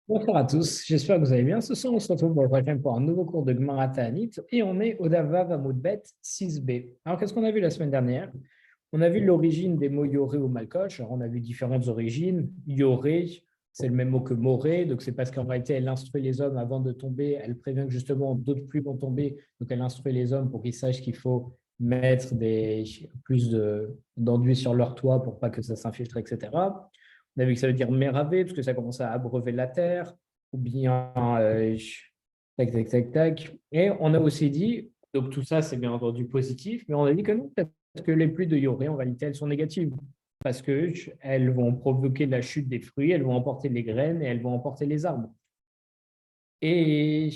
Bonjour à tous, j'espère que vous allez bien. Ce soir, on se retrouve pour un nouveau cours de Gemara Ta'anit et on est au Davav Amoudbet 6b. Alors, qu'est-ce qu'on a vu la semaine dernière? On a vu l'origine des mots Yoré ou Malkoch. Alors, on a vu différentes origines. Yoré, c'est le même mot que Moré, donc c'est parce qu'en réalité, elle instruit les hommes avant de tomber. Elle prévient que justement d'autres pluies vont tomber, donc elle instruit les hommes pour qu'ils sachent qu'il faut mettre d'enduit sur leur toit pour pas que ça s'infiltre, etc. On a vu que ça veut dire méravé, parce que ça commence à abreuver la terre, ou bien tac, tac, tac, tac. Et on a aussi dit, donc tout ça, c'est bien entendu positif, mais on a dit que non, peut-être que les pluies de Yoré, en réalité, elles sont négatives, parce qu'elles vont provoquer la chute des fruits, elles vont emporter les graines et elles vont emporter les arbres. Et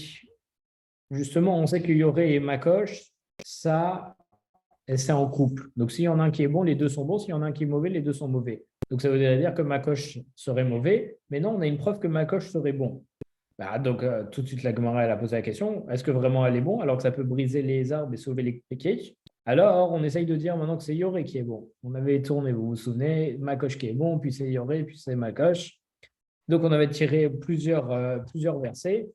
justement, on sait que Yoré et Makosh, ça, c'est en couple. Donc, s'il y en a un qui est bon, les deux sont bons. S'il y en a un qui est mauvais, les deux sont mauvais. Donc, ça voudrait dire que Makosh serait mauvais. Mais non, on a une preuve que Makosh serait bon. Donc, tout de suite, la Gemara, elle a posé la question, est-ce que vraiment elle est bon alors que ça peut briser les arbres et sauver les kékés? Alors, on essaye de dire maintenant que c'est Yoré qui est bon. On avait tourné, vous vous souvenez, Makosh qui est bon, puis c'est Yoré, puis c'est Makosh. Donc, on avait tiré plusieurs versets.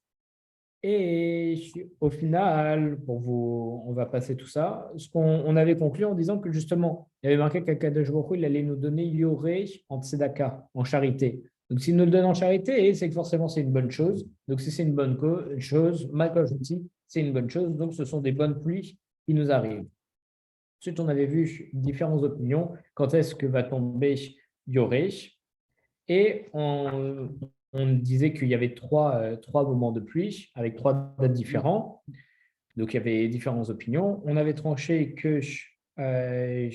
Et au final, on va passer tout ça. On avait conclu en disant que justement, il y avait marqué qu'Akadosh Baruch Hu, il allait nous donner Yoré en tzedaka, en charité. Donc, s'il nous le donne en charité, c'est que forcément c'est une bonne chose. Donc, si c'est une bonne chose, Makosh aussi, c'est une bonne chose. Donc, ce sont des bonnes pluies qui nous arrivent. Ensuite, on avait vu différentes opinions. Quand est-ce que va tomber Yoré? Et on disait qu'il y avait trois moments de pluie avec trois dates différents. Donc, il y avait différentes opinions. On avait tranché que euh,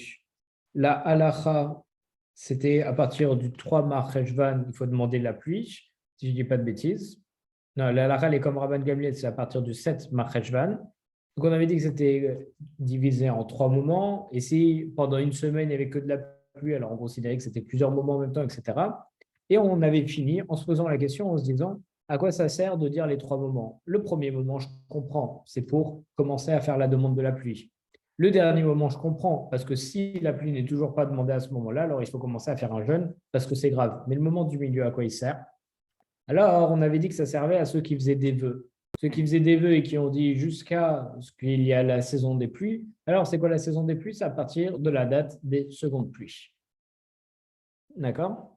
la halacha, c'était à partir du 3 Mar Heshvan, il faut demander la pluie, si je ne dis pas de bêtises. Non, la halacha, elle est comme Rabban Gamliel, c'est à partir du 7 Mar Heshvan. Donc, on avait dit que c'était divisé en trois moments. Et si pendant une semaine, il n'y avait que de la pluie, alors on considérait que c'était plusieurs moments en même temps, etc. Et on avait fini en se posant la question, en se disant, à quoi ça sert de dire les trois moments? Le premier moment, je comprends, c'est pour commencer à faire la demande de la pluie. Le dernier moment, je comprends, parce que si la pluie n'est toujours pas demandée à ce moment-là, alors il faut commencer à faire un jeûne, parce que c'est grave. Mais le moment du milieu, à quoi il sert? Alors, on avait dit que ça servait à ceux qui faisaient des vœux. Ceux qui faisaient des vœux et qui ont dit jusqu'à ce qu'il y a la saison des pluies. Alors, c'est quoi la saison des pluies? C'est à partir de la date des secondes pluies. D'accord?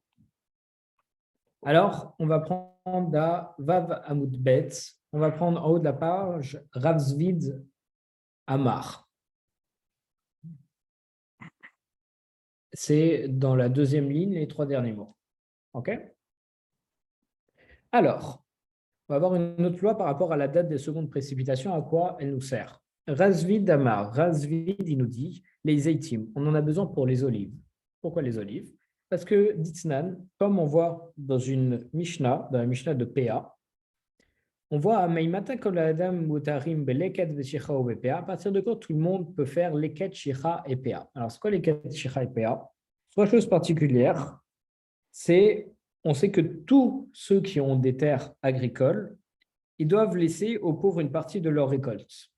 Alors, on va prendre la Vav Amoudbet. On va prendre en haut de la page Ravzvid Amar. C'est dans la deuxième ligne, les trois derniers mots. OK? Alors, on va avoir une autre loi par rapport à la date des secondes précipitations, à quoi elle nous sert. Razvid Amar, Razvid, il nous dit, les zaytim, on en a besoin pour les olives. Pourquoi les olives? Parce que, Ditznan, comme on voit dans une Mishnah, dans la Mishnah de PA, on voit à Maïmata Koladam Mutarim Beleket Veshicha ou BPA, à partir de quand tout le monde peut faire Leket, Shicha et PA. Alors, c'est quoi Leket, Shicha et PA? Trois choses particulières, c'est, on sait que tous ceux qui ont des terres agricoles, ils doivent laisser aux pauvres une partie de leur récolte.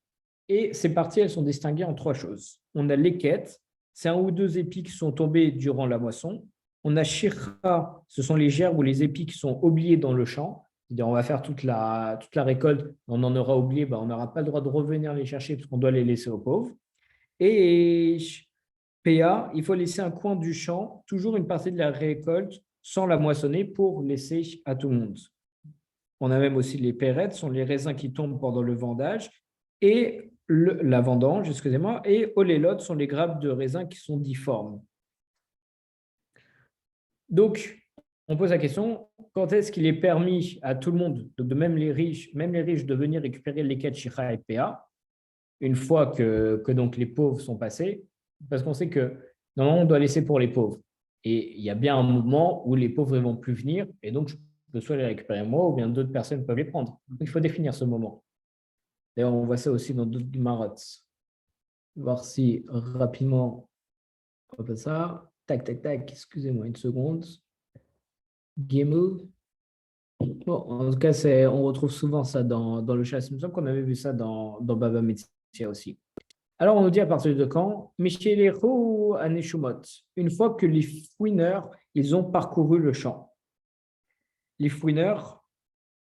Et ces parties, elles sont distinguées en trois choses. On a l'équette, c'est un ou deux épis qui sont tombés durant la moisson. On a shirra, ce sont les gerbes ou les épis qui sont oubliés dans le champ. C'est-à-dire, on va faire toute la récolte, on en aura oublié, on n'aura pas le droit de revenir les chercher parce qu'on doit les laisser aux pauvres. Et PA, il faut laisser un coin du champ, toujours une partie de la récolte, sans la moissonner pour laisser à tout le monde. On a même aussi les pérettes, sont les raisins qui tombent pendant le vendage, et la vendange, excusez-moi, et olélotes sont les grappes de raisins qui sont difformes. Donc, on pose la question, quand est-ce qu'il est permis à tout le monde, donc de même les riches, de venir récupérer les quêtes Shira et PA, une fois que donc les pauvres sont passés, parce qu'on sait que normalement on doit laisser pour les pauvres. Et il y a bien un moment où les pauvres ne vont plus venir, et donc je peux soit les récupérer moi, ou bien d'autres personnes peuvent les prendre. Donc, il faut définir ce moment. D'ailleurs, on voit ça aussi dans d'autres marottes. Voir si rapidement, on fait ça. Tac, tac, tac, excusez-moi une seconde. Gimel. Bon, en tout cas, on retrouve souvent ça dans le chat. Il me semble qu'on avait vu ça dans Baba Metzia aussi. Alors, on nous dit à partir de quand? Mishelechu Aneshumot. Une fois que les fouineurs, ils ont parcouru le champ. Les fouineurs,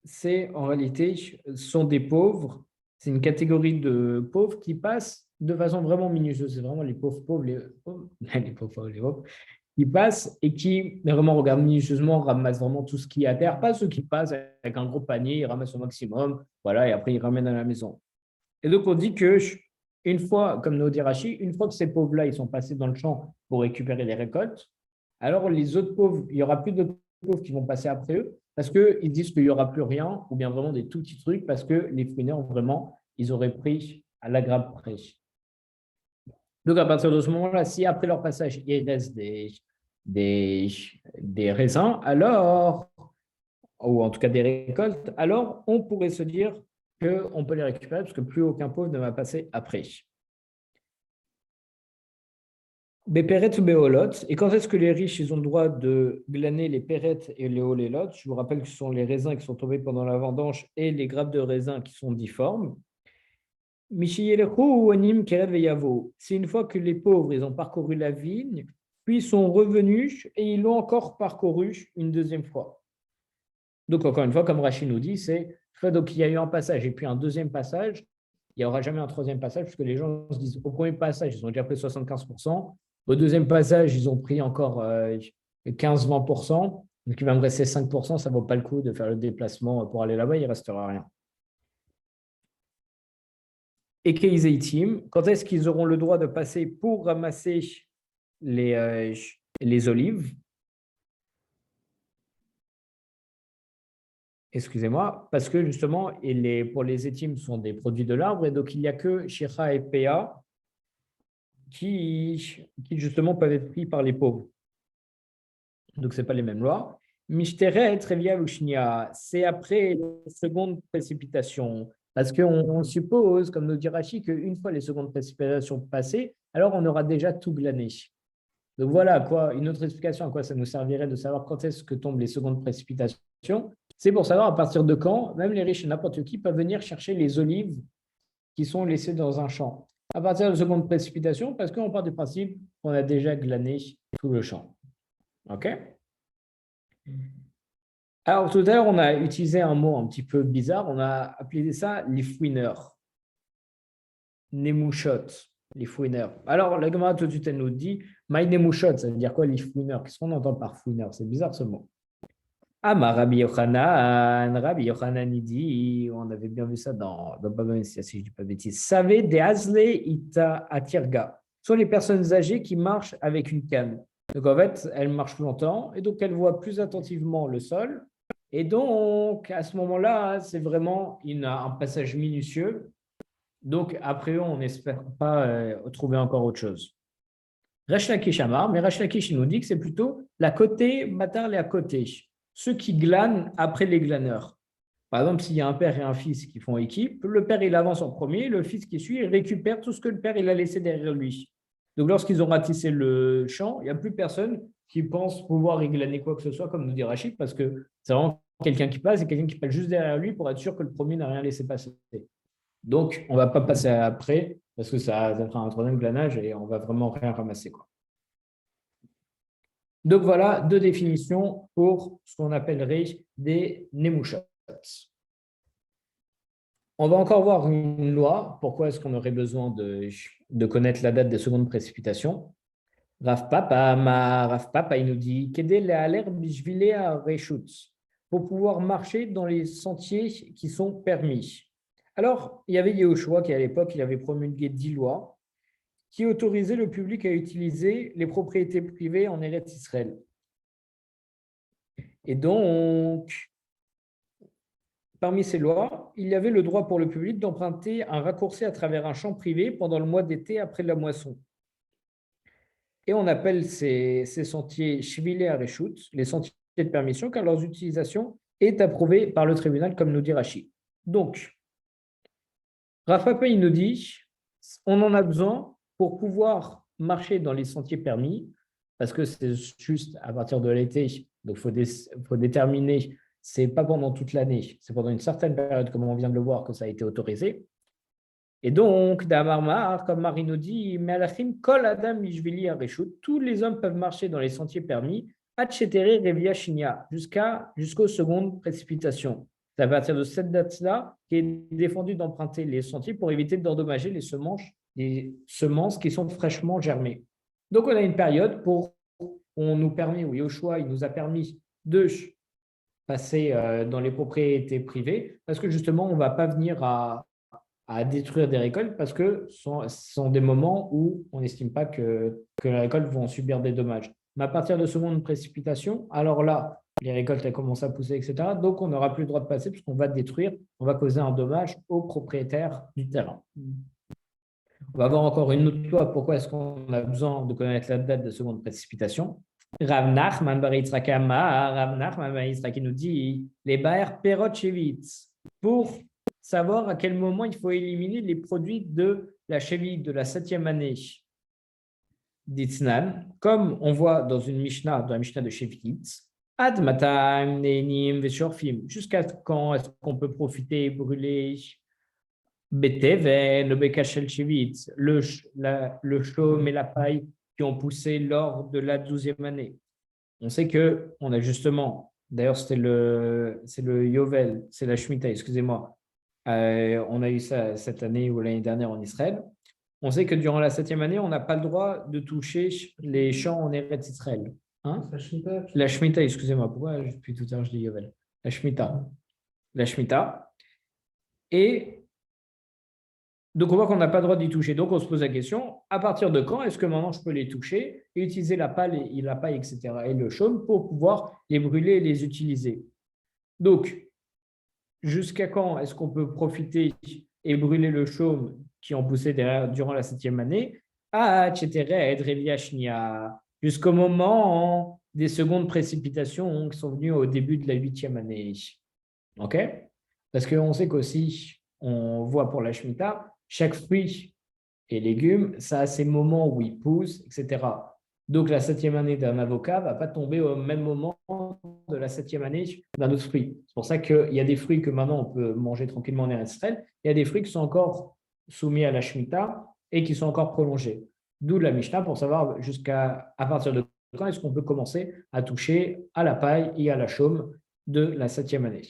c'est en réalité, sont des pauvres. C'est une catégorie de pauvres qui passent de façon vraiment minutieuse. C'est vraiment les pauvres pauvres, les pauvres, les pauvres pauvres, les pauvres, qui passent et qui vraiment regardent minutieusement, ramassent vraiment tout ce qui est à terre. Pas ceux qui passent avec un gros panier, ils ramassent au maximum, voilà, et après ils ramènent à la maison. Et donc on dit que une fois, comme nous dit Rachid, une fois que ces pauvres-là, ils sont passés dans le champ pour récupérer les récoltes, alors les autres pauvres, il n'y aura plus d'autres pauvres qui vont passer après eux parce qu'ils disent qu'il n'y aura plus rien ou bien vraiment des tout petits trucs parce que les fouineurs, vraiment, ils auraient pris à la grappe près. Donc à partir de ce moment-là, si après leur passage, il reste des, des raisins, alors, ou en tout cas des récoltes, alors on pourrait se dire qu'on peut les récupérer parce que plus aucun pauvre ne va passer après. Béperet ou béolot. Et quand est-ce que les riches ils ont le droit de glaner les pérettes et les olélotes? Je vous rappelle que ce sont les raisins qui sont tombés pendant la vendange et les grappes de raisins qui sont difformes. Michiyelechu ou anim keret veyavo. C'est une fois que les pauvres ils ont parcouru la vigne, puis ils sont revenus et ils l'ont encore parcouru une deuxième fois. Donc encore une fois, comme Rachid nous dit, c'est donc il y a eu un passage et puis un deuxième passage. Il n'y aura jamais un troisième passage puisque les gens se disent au premier passage, ils ont déjà pris 75%. Au deuxième passage, ils ont pris encore 15-20%. Donc, il va me rester 5%. Ça ne vaut pas le coup de faire le déplacement pour aller là-bas. Il ne restera rien. Et Team, quand est-ce qu'ils auront le droit de passer pour ramasser les olives? Excusez-moi, parce que justement, pour les étimes sont des produits de l'arbre, et donc il n'y a que Shira et Pa qui justement peuvent être pris par les pauvres. Donc, ce n'est pas les mêmes lois. Mishteret, Revia Lushnia, c'est après la seconde précipitation. Parce qu'on suppose, comme nous dit Rachid, qu'une fois les secondes précipitations passées, alors on aura déjà tout glané. Donc voilà quoi, une autre explication à quoi ça nous servirait de savoir quand est-ce que tombent les secondes précipitations. C'est pour savoir à partir de quand, même les riches et n'importe qui peuvent venir chercher les olives qui sont laissées dans un champ. À partir de secondes précipitations, parce qu'on part du principe qu'on a déjà glané tout le champ. OK? Alors, tout à l'heure, on a utilisé un mot un petit peu bizarre. On a appelé ça les fouineurs. Nemouchot, les fouineurs. Alors, la Gemara tout de suite, elle nous dit My Nemouchot, ça veut dire quoi les fouineurs? Qu'est-ce qu'on entend par fouineur? C'est bizarre ce mot. Ah, ma Rabbi Yochanan, il dit, on avait bien vu ça dans Baba Messia, si je ne dis pas de bêtises. Savez des Hazle Ita Atirga. Ce sont les personnes âgées qui marchent avec une canne. Donc, en fait, elles marchent plus longtemps et donc elles voient plus attentivement le sol. Et donc, à ce moment-là, c'est vraiment un passage minutieux. Donc, après, on n'espère pas trouver encore autre chose. Resh Lakish Amar, mais Resh Lakish nous dit que c'est plutôt la côté, Matar les à côté, ceux qui glanent après les glaneurs. Par exemple, s'il y a un père et un fils qui font équipe, le père il avance en premier, le fils qui suit il récupère tout ce que le père il a laissé derrière lui. Donc, lorsqu'ils ont ratissé le champ, il n'y a plus personne qui pense pouvoir y glaner quoi que ce soit, comme nous dit Rachid, parce que c'est vraiment quelqu'un qui passe et quelqu'un qui passe juste derrière lui pour être sûr que le premier n'a rien laissé passer. Donc, on ne va pas passer après parce que ça fera un troisième glanage et on va vraiment rien ramasser, quoi. Donc, voilà deux définitions pour ce qu'on appellerait des nemushots. On va encore voir une loi. Pourquoi est-ce qu'on aurait besoin de connaître la date des secondes précipitations? Rav Papa, il nous dit pour pouvoir marcher dans les sentiers qui sont permis. Alors, il y avait Yehoshua qui, à l'époque, il avait promulgué 10 lois qui autorisaient le public à utiliser les propriétés privées en Eretz Israël. Et donc, parmi ces lois, il y avait le droit pour le public d'emprunter un raccourci à travers un champ privé pendant le mois d'été après la moisson. Et on appelle ces sentiers Shvilei Areshut, les sentiers de permission, car leur utilisation est approuvée par le tribunal, comme nous dit Rachid. Donc, Rafa Pei nous dit, on en a besoin pour pouvoir marcher dans les sentiers permis, parce que c'est juste à partir de l'été, donc il faut déterminer, c'est pas pendant toute l'année, c'est pendant une certaine période, comme on vient de le voir, que ça a été autorisé. Et donc, d'Amarmar, comme Marie nous dit, Melachim kol adam mishvili areshut, tous les hommes peuvent marcher dans les sentiers permis, atchetere revia shinya, jusqu'aux secondes précipitations. C'est à partir de cette date-là qu'il est défendu d'emprunter les sentiers pour éviter d'endommager les semences qui sont fraîchement germées. Donc, on a une période on nous permet, oui, au choix, il nous a permis de passer dans les propriétés privées parce que justement, on ne va pas venir à détruire des récoltes parce que ce sont des moments où on n'estime pas que les récoltes vont subir des dommages. Mais à partir de ce moment de précipitation, alors là, les récoltes elles commencent à pousser, etc. Donc, on n'aura plus le droit de passer puisqu'on va détruire, on va causer un dommage aux propriétaires du terrain. On va voir encore une autre fois pourquoi est-ce qu'on a besoin de connaître la date de seconde précipitation. Rav Nachman bar Yitzhak Amar, Rav Nachman bar Yitzhak nous dit les Baer Perot Shevitz pour savoir à quel moment il faut éliminer les produits de la Shevit de la 7e année d'Itznan, comme on voit dans une Mishnah, dans la Mishnah de Shevitz. Ad Mataim Neinim Veshorfim. Jusqu'à quand est-ce qu'on peut profiter et brûler Beteven, le Bekachel Shevitz, le chaume et la paille qui ont poussé lors de la 12e année. On sait qu'on a justement, d'ailleurs c'est le Yovel, c'est la Shemitah, excusez-moi, on a eu ça cette année ou l'année dernière en Israël. On sait que durant la 7e année, on n'a pas le droit de toucher les champs en Eretz Israël. Hein? La Shemitah, excusez-moi, pourquoi depuis tout à l'heure je dis Yovel? La Shemitah. La Shemitah. Et donc, on voit qu'on n'a pas le droit d'y toucher. Donc, on se pose la question, à partir de quand est-ce que maintenant je peux les toucher et utiliser la paille, etc. et le chaume pour pouvoir les brûler et les utiliser? Donc, jusqu'à quand est-ce qu'on peut profiter et brûler le chaume qui ont poussé durant la 7e année? Jusqu'au moment des secondes précipitations qui sont venues au début de la 8e année. OK? Parce qu'on sait qu'aussi, on voit pour la Shemitah, chaque fruit et légume, ça a ses moments où il pousse, etc. Donc, la 7e année d'un avocat ne va pas tomber au même moment de la 7e année d'un autre fruit. C'est pour ça qu'il y a des fruits que maintenant on peut manger tranquillement en Eretz Israël. Il y a des fruits qui sont encore soumis à la Shemitah et qui sont encore prolongés. D'où la Mishnah pour savoir à partir de quand est-ce qu'on peut commencer à toucher à la paille et à la chaume de la 7e année.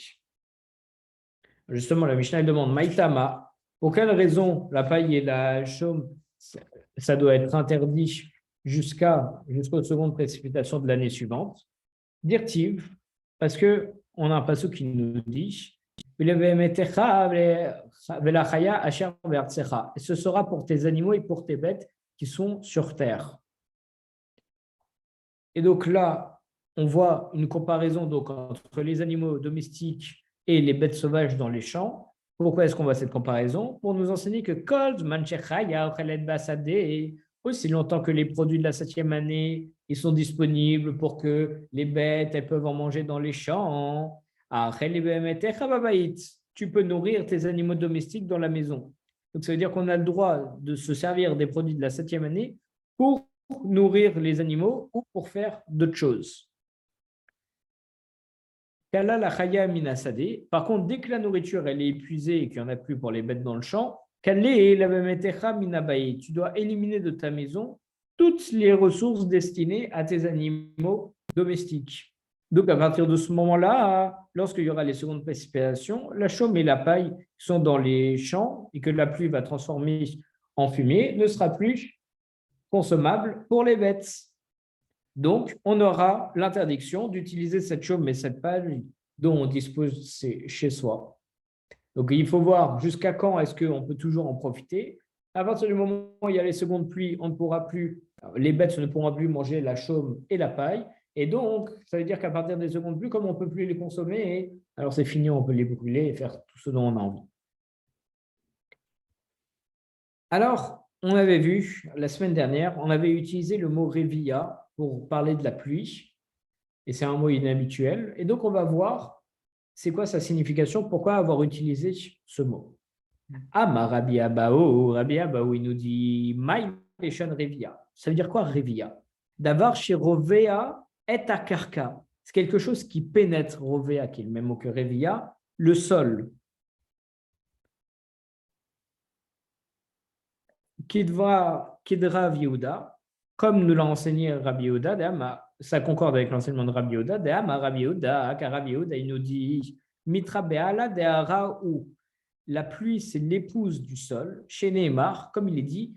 Justement, la Mishnah elle demande Maïtama. Pour quelle raison la paille et la chaume, ça doit être interdit jusqu'aux secondes précipitations de l'année suivante? Dirtiv, parce qu'on a un passage qui nous dit et ce sera pour tes animaux et pour tes bêtes qui sont sur terre. Et donc là, on voit une comparaison donc, entre les animaux domestiques et les bêtes sauvages dans les champs. Pourquoi est-ce qu'on voit cette comparaison? Pour nous enseigner que aussi longtemps que les produits de la 7e année ils sont disponibles pour que les bêtes elles peuvent en manger dans les champs. Tu peux nourrir tes animaux domestiques dans la maison. Donc ça veut dire qu'on a le droit de se servir des produits de la 7e année pour nourrir les animaux ou pour faire d'autres choses. Par contre, dès que la nourriture elle est épuisée et qu'il n'y en a plus pour les bêtes dans le champ, tu dois éliminer de ta maison toutes les ressources destinées à tes animaux domestiques. Donc, à partir de ce moment-là, lorsqu'il y aura les secondes précipitations, la chaume et la paille sont dans les champs et que la pluie va transformer en fumée, ne sera plus consommable pour les bêtes. Donc, on aura l'interdiction d'utiliser cette chaume et cette paille dont on dispose chez soi. Donc, il faut voir jusqu'à quand est-ce qu'on peut toujours en profiter. À partir du moment où il y a les secondes pluies, on ne pourra plus, les bêtes ne pourront plus manger la chaume et la paille. Et donc, ça veut dire qu'à partir des secondes pluies, comme on ne peut plus les consommer, alors c'est fini, on peut les brûler et faire tout ce dont on a envie. Alors, on avait vu la semaine dernière, on avait utilisé le mot révilla pour parler de la pluie, et c'est un mot inhabituel. Et donc, on va voir c'est quoi sa signification, pourquoi avoir utilisé ce mot. Ama Rabbi Abaou, il nous dit Maï Leshan Revia. Ça veut dire quoi Revia? D'avoir chez Rovea et Akarka. C'est quelque chose qui pénètre Rovea, qui est le même mot que Revia, le sol. Kidra Yehuda, comme nous l'a enseigné Rabbi Yehuda, ça concorde avec l'enseignement de Rabbi Yehuda, Rabbi Yehuda, car Rabbi Yehuda, il nous dit Mitra Be'ala De'ara ou la pluie, c'est l'épouse du sol. Chez Neymar, comme il est dit,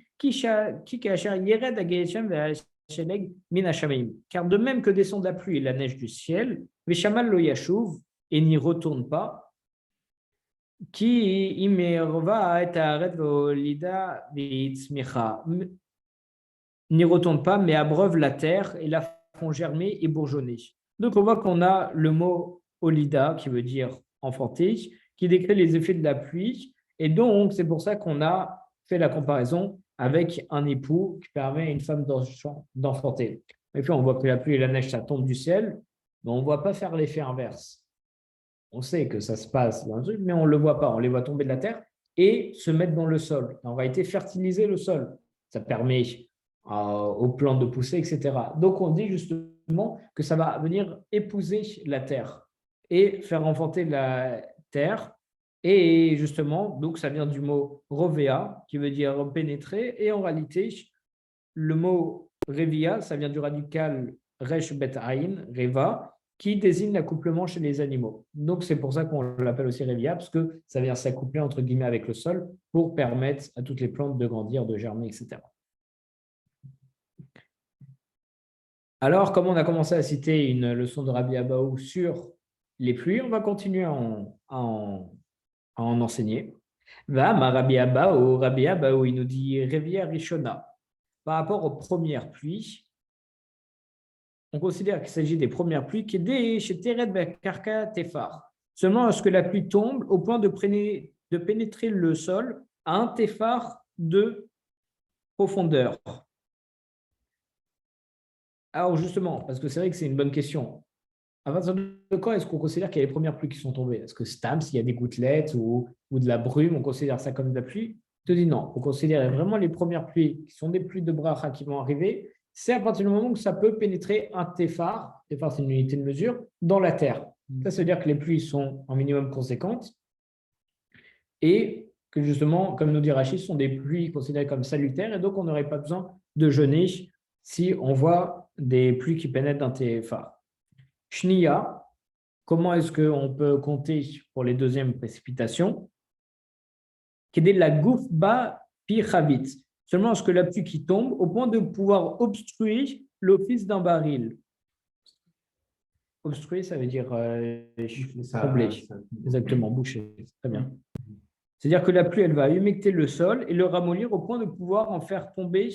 car de même que descend la pluie et la neige du ciel, Veshamal lo yashuv, et n'y retourne pas, qui imerva et haaret ve'olida ve'itzmicha, n'y retourne pas, mais abreuve la terre et la font germer et bourgeonner. Donc on voit qu'on a le mot olida, qui veut dire enfanter, qui décrit les effets de la pluie, et donc c'est pour ça qu'on a fait la comparaison avec un époux qui permet à une femme d'enfanter. Et puis on voit que la pluie et la neige, ça tombe du ciel, mais on ne voit pas faire l'effet inverse. On sait que ça se passe dans un truc, mais on ne le voit pas. On les voit tomber de la terre et se mettre dans le sol. En réalité, fertiliser le sol. Ça permet aux plantes de pousser, etc. Donc, on dit justement que ça va venir épouser la terre et faire enfanter la terre. Et justement, donc ça vient du mot rovea, qui veut dire pénétrer. Et en réalité, le mot revia, ça vient du radical resh bet ain, reva, qui désigne l'accouplement chez les animaux. Donc, c'est pour ça qu'on l'appelle aussi revia, parce que ça vient s'accoupler entre guillemets avec le sol pour permettre à toutes les plantes de grandir, de germer, etc. Alors, comme on a commencé à citer une leçon de Rabbi Abaou sur les pluies, on va continuer à en enseigner. Va, ma Rabbi Abaou, il nous dit Revia Rishona. Par rapport aux premières pluies, on considère qu'il s'agit des premières pluies qui est chez Tered Karka Tefar. Seulement lorsque la pluie tombe au point de pénétrer le sol à un Tefar de profondeur. Alors justement, parce que c'est vrai que c'est une bonne question. À partir de quand est-ce qu'on considère qu'il y a les premières pluies qui sont tombées? Est-ce que Stam, s'il y a des gouttelettes ou de la brume, on considère ça comme de la pluie? Je te dis non. On considère vraiment les premières pluies qui sont des pluies de bracha qui vont arriver. C'est à partir du moment où ça peut pénétrer un téphar, téphar c'est une unité de mesure, dans la terre. Ça veut dire que les pluies sont en minimum conséquentes et que justement, comme nous dit Rachid, ce sont des pluies considérées comme salutaires et donc on n'aurait pas besoin de jeûner si on voit des pluies qui pénètrent d'un téphar. Shniya, comment est-ce qu'on peut compter pour les deuxièmes précipitations? Qui est la goufba pichavit. Seulement lorsque la pluie qui tombe au point de pouvoir obstruer l'office d'un baril. Obstruer, ça veut dire troubler. Exactement, boucher. Très bien. C'est-à-dire que la pluie, elle va humecter le sol et le ramollir au point de pouvoir en faire tomber,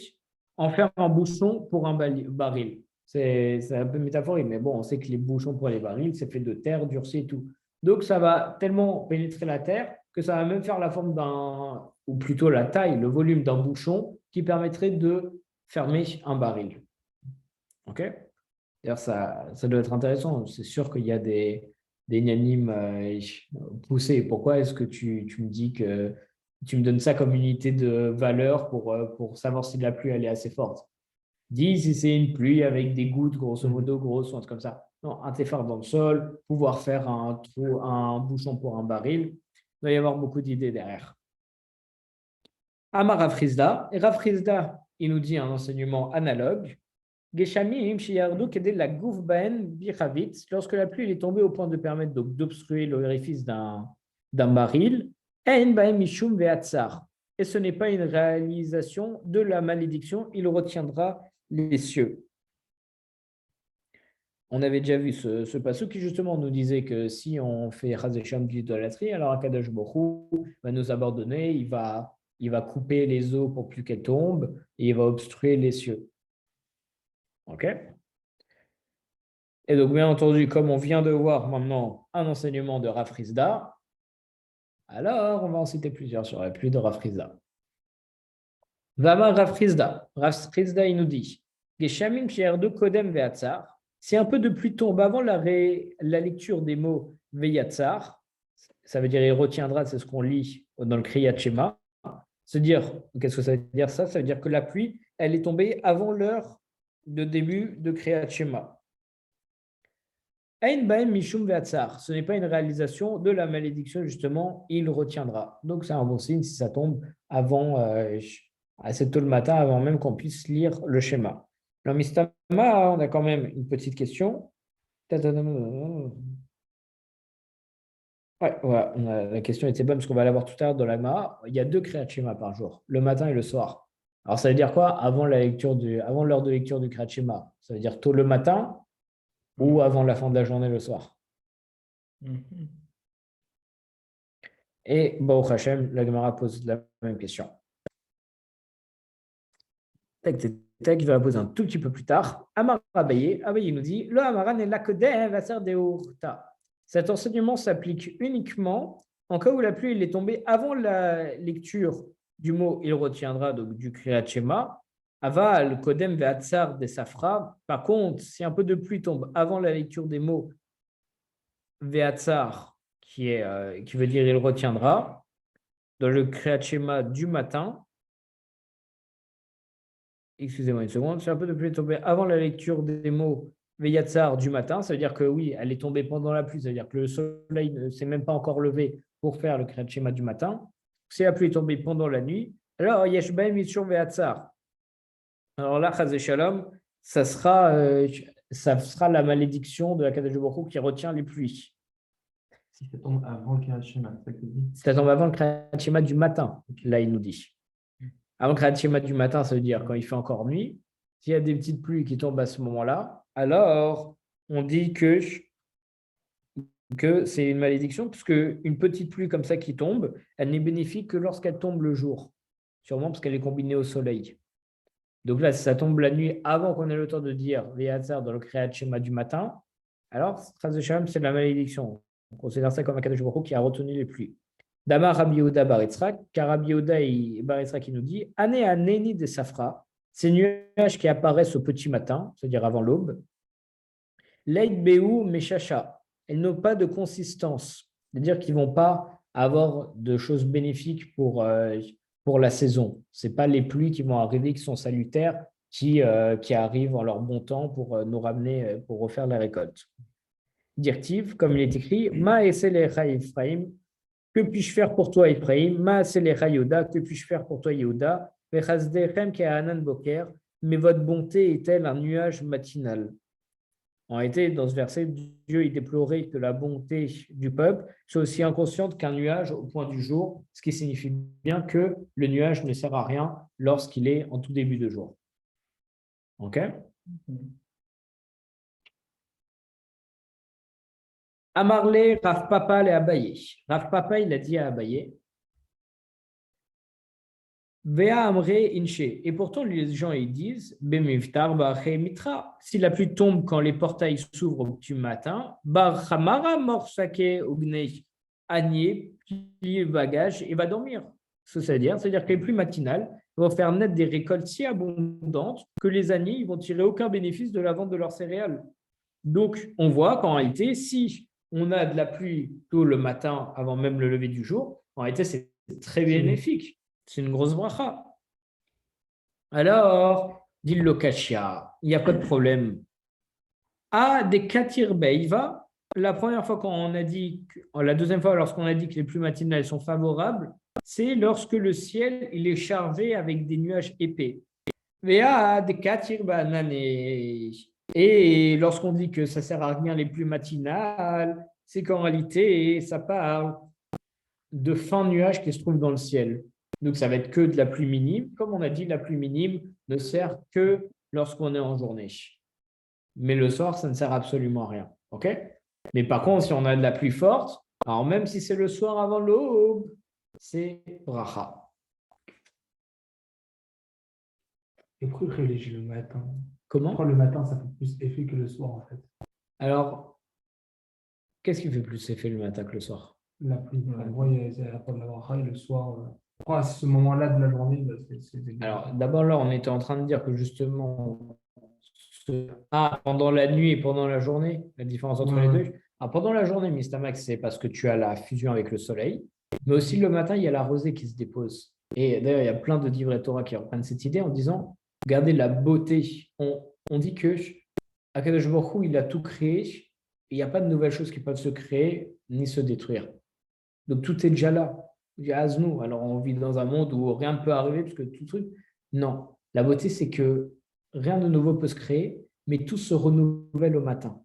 en faire un bouchon pour un baril. C'est un peu métaphorique, mais bon, on sait que les bouchons pour les barils, c'est fait de terre durcie et tout. Donc, ça va tellement pénétrer la terre que ça va même faire la forme d'un, ou plutôt la taille, le volume d'un bouchon qui permettrait de fermer un baril. OK? D'ailleurs, ça doit être intéressant. C'est sûr qu'il y a des nanimes poussés. Pourquoi est-ce que tu me dis que tu me donnes ça comme unité de valeur pour savoir si la pluie elle est assez forte? Dis si c'est une pluie avec des gouttes, grosso modo, grosses ou un truc comme ça. Non, un téphar dans le sol, pouvoir faire un trou, un bouchon pour un baril. Il doit y avoir beaucoup d'idées derrière. Amar Rafrizda. Et Rafrizda, il nous dit un enseignement analogue. Geshamim sheyardu kedel la goufbaen bichavit. Lorsque la pluie est tombée au point de permettre d'obstruer l'orifice d'un baril, en baem mishum ve'atzar. Et ce n'est pas une réalisation de la malédiction, il retiendra les cieux. On avait déjà vu ce passage qui justement nous disait que si on fait Chazécham d'idolâtrie, alors Akadosh Baruch Hu va nous abandonner, il va couper les eaux pour plus qu'elles tombent et il va obstruer les cieux. OK? Et donc, bien entendu, comme on vient de voir maintenant un enseignement de Rafrizda, alors on va en citer plusieurs sur la pluie de Rafrizda. Vama Rafrizda. Rafrizda, il nous dit Geshamim she'erdu kodem ve'atzar. Si un peu de pluie tombe avant la lecture des mots ve'yatzar, ça veut dire il retiendra, c'est ce qu'on lit dans le Kriyat Shema. Qu'est-ce que ça veut dire ça? Ça veut dire que la pluie, elle est tombée avant l'heure de début de Kriyat Shema. Ein baem mishum ve'atzar. Ce n'est pas une réalisation de la malédiction, justement, il retiendra. Donc, c'est un bon signe si ça tombe avant, assez tôt le matin, avant même qu'on puisse lire le schéma. Alors, Mistama, on a quand même une petite question. Ouais, la question était bonne parce qu'on va la voir tout à l'heure dans la Gemara. Il y a 2 Kriyat Shema par jour, le matin et le soir. Alors, ça veut dire quoi? Avant l'heure de lecture du Kriyat Shema, ça veut dire tôt le matin ou avant la fin de la journée le soir. Mhm. Et Baruch Hashem, la Gemara pose la même question. Tac, tac, tac, il va la poser un tout petit peu plus tard. Amar Abaye, Abaye nous dit, le Amaran est la kodem va ser de urta. Cet enseignement s'applique uniquement en cas où la pluie il est tombée avant la lecture du mot il retiendra, donc du Kriyat Shema. Ava, le kodem ve'atzar des safra. Par contre, si un peu de pluie tombe avant la lecture des mots ve'atzar, qui veut dire il retiendra, dans le Kriyat Shema du matin, excusez-moi une seconde, c'est un peu de pluie tombée avant la lecture des mots Veyatsar du matin. Ça veut dire que oui, elle est tombée pendant la pluie. Ça veut dire que le soleil ne s'est même pas encore levé pour faire le Kriyat Shema du matin. Si la pluie est tombée pendant la nuit, alors Yeshbaim Yitshur Veyatsar. Alors là, Chazé Shalom, ça sera la malédiction de la Kadosh Baruch Hu qui retient les pluies. Si ça tombe avant le Kriyat Shema, c'est ça que tu dis? Ça tombe avant le Kriyat Shema du matin, là il nous dit. Avant le Kriyat Shema du matin, ça veut dire quand il fait encore nuit. S'il y a des petites pluies qui tombent à ce moment-là, alors on dit que c'est une malédiction, puisque une petite pluie comme ça qui tombe, elle n'est bénéfique que lorsqu'elle tombe le jour, sûrement parce qu'elle est combinée au soleil. Donc là, si ça tombe la nuit avant qu'on ait le temps de dire Veyatzar dans le Kriyat Shema du matin, alors Tras de Shalom, c'est de la malédiction. On considère ça comme un Kadosh Baruch Hu qui a retenu les pluies. Damar Rabbi Yehuda Bar Yitzhak, car Rabbi Yehuda et Bar Yitzhak qui nous dit Ané Anéni de Safra, ces nuages qui apparaissent au petit matin, c'est-à-dire avant l'aube, Leid Behu Meshacha, elles n'ont pas de consistance, c'est-à-dire qu'ils ne vont pas avoir de choses bénéfiques pour la saison. Ce n'est pas les pluies qui vont arriver, qui sont salutaires, qui arrivent en leur bon temps pour nous ramener, pour refaire la récolte. Directive, comme il est écrit, Ma Eselecha Ephraim, que puis-je faire pour toi, Ephraim? Ma Eselecha Yehuda, que puis-je faire pour toi, Yehuda? Vechazdechem Ke'anan Boker, mais votre bonté est-elle un nuage matinal? En réalité, dans ce verset, Dieu il déplorait que la bonté du peuple soit aussi inconsciente qu'un nuage au point du jour, ce qui signifie bien que le nuage ne sert à rien lorsqu'il est en tout début de jour. OK? Amarle, Rav Papa et Abaye. Rav Papa, il a dit à Abaye, Vea Amre Inche. Et pourtant, les gens, ils disent, Bemivtar Bache Mitra. Si la pluie tombe quand les portails s'ouvrent du matin, Bar Hamara Morsake Ugnei Agné, plie le bagage et va dormir. C'est-à-dire que les pluies matinales vont faire naître des récoltes si abondantes que les âniers ne vont tirer aucun bénéfice de la vente de leurs céréales. Donc, on voit qu'en réalité, si on a de la pluie tôt le matin avant même le lever du jour, en réalité, c'est très bénéfique. C'est une grosse bracha. Alors, dit le Lokashia, il n'y a pas de problème. Ah, des Katir Beiva, la première fois qu'on a dit, la deuxième fois lorsqu'on a dit que les pluies matinales sont favorables, c'est lorsque le ciel il est chargé avec des nuages épais. Vea des Katir Banane. Et lorsqu'on dit que ça sert à rien les pluies matinales, c'est qu'en réalité, ça parle de fins nuages qui se trouvent dans le ciel. Donc, ça va être que de la pluie minime. Comme on a dit, la pluie minime ne sert que lorsqu'on est en journée. Mais le soir, ça ne sert absolument à rien. OK? Mais par contre, si on a de la pluie forte, alors même si c'est le soir avant l'aube, c'est bracha. Et pourquoi il privilégie le matin? Comment? Pourquoi le matin, ça fait plus effet que le soir, en fait? Alors, qu'est-ce qui fait plus effet le matin que le soir? La pluie. Pourquoi il y a la fois de la bracha et le soir? Pourquoi à ce moment-là de la journée, bah, c'est Alors, d'abord, là, on était en train de dire que justement, pendant la nuit et pendant la journée, la différence entre les deux. Alors, pendant la journée, Mistamax, c'est parce que tu as la fusion avec le soleil, mais aussi le matin, il y a la rosée qui se dépose. Et d'ailleurs, il y a plein de divrei Torah qui reprennent cette idée en disant, regardez la beauté. On dit que Akadosh Baruch Hu, il a tout créé, il n'y a pas de nouvelles choses qui peuvent se créer ni se détruire. Donc, tout est déjà là. Aznou, alors on vit dans un monde où rien ne peut arriver parce que tout truc. Non, la beauté, c'est que rien de nouveau peut se créer, mais tout se renouvelle au matin.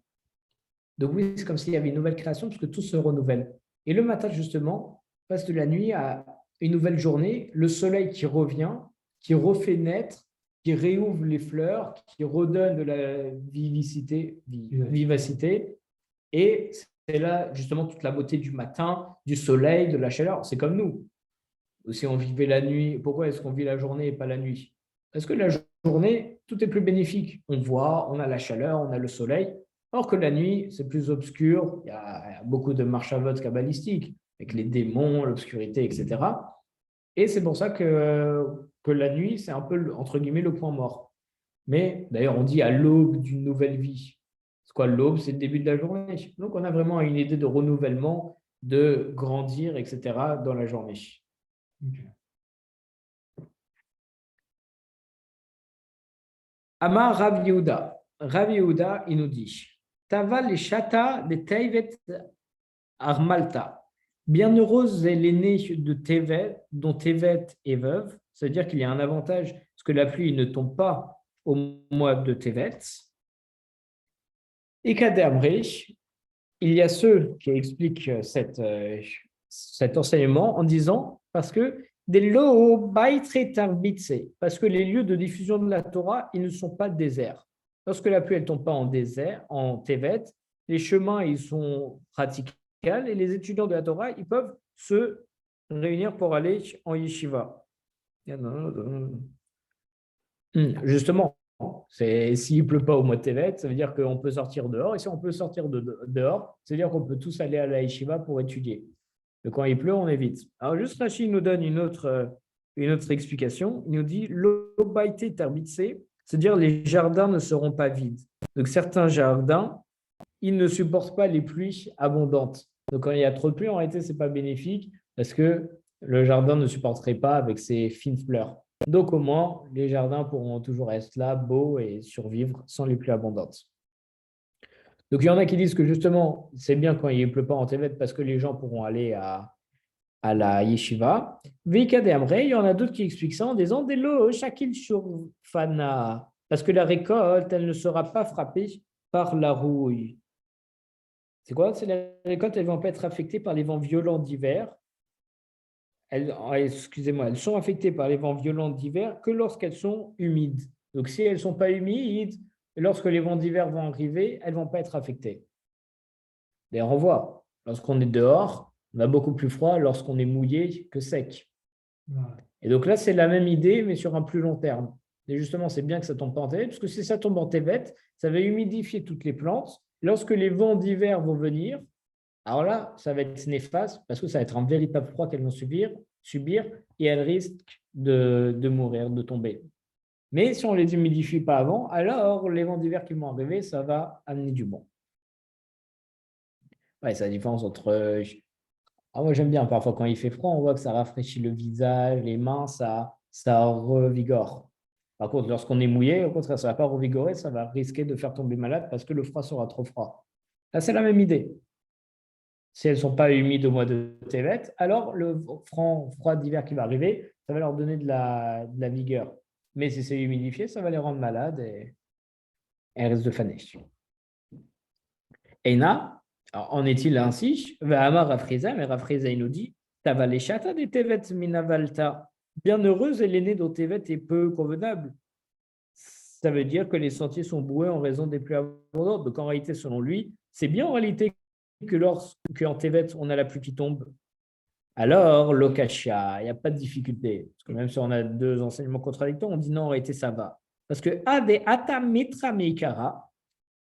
Donc oui, c'est comme s'il y avait une nouvelle création parce que tout se renouvelle. Et le matin, justement, passe de la nuit à une nouvelle journée, le soleil qui revient, qui refait naître, qui réouvre les fleurs, qui redonne de la vivacité. Et c'est là, justement, toute la beauté du matin, du soleil, de la chaleur. C'est comme nous. Si on vivait la nuit, pourquoi est-ce qu'on vit la journée et pas la nuit? Parce que la journée, tout est plus bénéfique. On voit, on a la chaleur, on a le soleil. Alors que la nuit, c'est plus obscur. Il y a beaucoup de marchavot kabbalistiques, avec les démons, l'obscurité, etc. Et c'est pour ça que la nuit, c'est un peu, entre guillemets, le point mort. Mais d'ailleurs, on dit à l'aube d'une nouvelle vie. C'est quoi l'aube? C'est le début de la journée. Donc, on a vraiment une idée de renouvellement, de grandir, etc. dans la journée. Ok. Amar Rav Yehuda. Rav Yehuda, il nous dit Tava les chata de Tevet Armalta. Bienheureuse est l'aînée de Tevet, dont Tevet est veuve. C'est-à-dire qu'il y a un avantage, parce que la pluie ne tombe pas au mois de Tevet. Et Kadamre, il y a ceux qui expliquent cet enseignement en disant parce que des lo parce que les lieux de diffusion de la Torah, ils ne sont pas déserts. Lorsque la pluie ne tombe pas en désert, en Tevet, les chemins ils sont praticables et les étudiants de la Torah, ils peuvent se réunir pour aller en yeshiva. Justement, s'il ne pleut pas au mois de Tevet, ça veut dire qu'on peut sortir dehors. Et si on peut sortir dehors, c'est-à-dire qu'on peut tous aller à la yeshiva pour étudier. Mais quand il pleut, on évite. Alors, juste Rachid nous donne une autre explication. Il nous dit l'obaïté terbitse, c'est-à-dire les jardins ne seront pas vides. Donc, certains jardins, ils ne supportent pas les pluies abondantes. Donc, quand il y a trop de pluie, en réalité, ce n'est pas bénéfique parce que le jardin ne supporterait pas avec ses fines fleurs. Donc, au moins, les jardins pourront toujours être là, beaux et survivre sans les pluies abondantes. Donc, il y en a qui disent que justement, c'est bien quand il ne pleut pas en Tevet parce que les gens pourront aller à la yeshiva. Veikademre, il y en a d'autres qui expliquent ça en disant Delo, shakil shurfana, parce que la récolte, elle ne sera pas frappée par la rouille. C'est quoi? C'est la récolte, elles ne vont pas être affectées par les vents violents d'hiver. Excusez-moi, elles sont affectées par les vents violents d'hiver que lorsqu'elles sont humides. Donc, si elles ne sont pas humides, lorsque les vents d'hiver vont arriver, elles ne vont pas être affectées. D'ailleurs, on voit, lorsqu'on est dehors, on a beaucoup plus froid lorsqu'on est mouillé que sec. Ouais. Et donc là, c'est la même idée, mais sur un plus long terme. Et justement, c'est bien que ça tombe pas en Tevet, parce que si ça tombe en Tevet, ça va humidifier toutes les plantes. Lorsque les vents d'hiver vont venir, alors là, ça va être néfaste, parce que ça va être un véritable froid qu'elles vont subir et elles risquent de mourir, de tomber. Mais si on ne les humidifie pas avant, alors les vents d'hiver qui vont arriver, ça va amener du bon. Ouais, c'est la différence entre moi, j'aime bien. Parfois, quand il fait froid, on voit que ça rafraîchit le visage, les mains, ça revigore. Par contre, lorsqu'on est mouillé, au contraire, ça ne va pas revigorer, ça va risquer de faire tomber malade parce que le froid sera trop froid. Là, c'est la même idée. Si elles ne sont pas humides au mois de Tevet, alors le froid d'hiver qui va arriver, ça va leur donner de la vigueur. Mais si c'est humidifié, ça va les rendre malades et elles risquent de faner. Eina, en est-il ainsi? Va'amar Rafriza, mais Rafriza il nous dit Tavaleshata de Tevet minavalta. Bienheureuse est l'aînée dont Tevet est peu convenable. Ça veut dire que les sentiers sont boueux en raison des pluies abondantes. Donc en réalité, selon lui, c'est bien en réalité que lorsqu'en Tevet, on a la pluie qui tombe. Alors, l'Okashia, il n'y a pas de difficulté. Parce que même si on a deux enseignements contradictoires, on dit non, en réalité, ça va. Parce que Ade Ata Mitra Meikara,